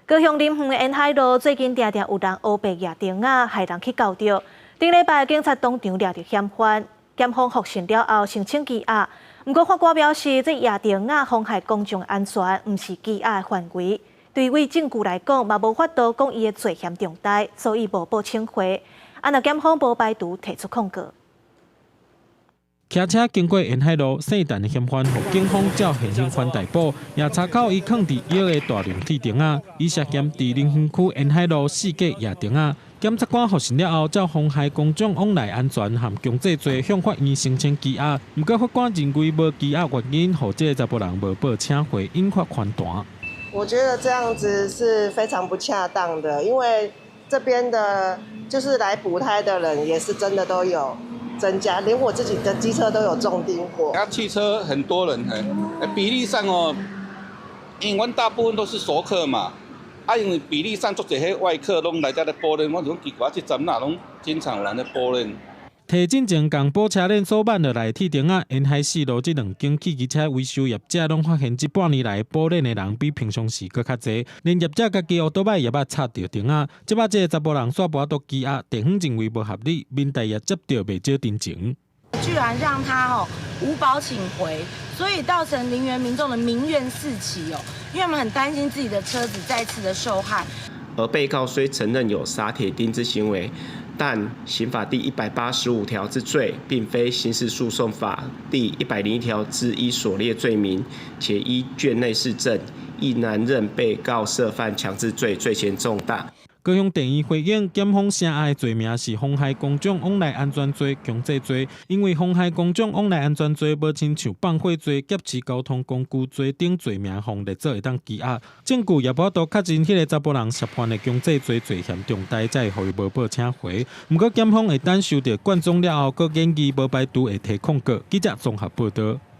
高雄林园的沿海路最近常常有人乌白野钉仔，害人去搞着。顶礼拜警察当场抓着嫌犯，检方复审了后申请羁押。不过法官表示，这野钉仔妨害公众安全，不是羁押的范围。对为证据来讲，嘛无法度讲伊的罪嫌重大，所以无报请回。若检方无排除提出控告。骑车经过沿海路，姓陈的嫌犯被警方照现行犯逮捕，也查扣伊藏伫腰的大量铁钉仔，以涉嫌伫林园区沿海路4架野钉仔。检察官复审了后，照妨害公众往来安全和强制罪向法院申请羁押。不过法官认为无羁押原因，让这个查甫人无报请回，引发反弹。我觉得这样子是非常不恰当的，因为这边的就是来补胎的人也是真的都有增加，连我自己的机车都有中钉过。汽车很多人，比例上哦，因为大部分都是熟客嘛，因为比例上做这些外客拢来这咧保练，我就奇怪，这站哪拢经常有人咧保练。提进前共保车链所挽落来铁钉仔，沿海四路这2间汽机车维修业者拢发现，这半年来保练的人比平常时搁较侪，连业者家己乌多摆也捌插着钉仔。即摆这个查甫人煞跋都羁押，地方认为无合理，民代也接到袂少定情。居然让他无保请回，所以造成林园民众的民怨四起因为他们很担心自己的车子再次的受害。而被告虽承认有撒铁钉之行为，但刑法第185条之罪，并非刑事诉讼法第101条之一所列罪名，且依卷内事证，亦难认被告涉犯强制罪，罪嫌重大。高雄地院回应，检方声押的罪名是妨害公众往来安全罪、强制罪，因为妨害公众往来安全罪无亲像放火罪、劫持交通工具罪等罪名，方列作会当羁押。证据也无都确认迄个查甫人涉犯的强制罪罪嫌重大，才会予伊无报请回。不过检方会等收到卷宗了后，搁建议无排除会提控告。记者综合报道。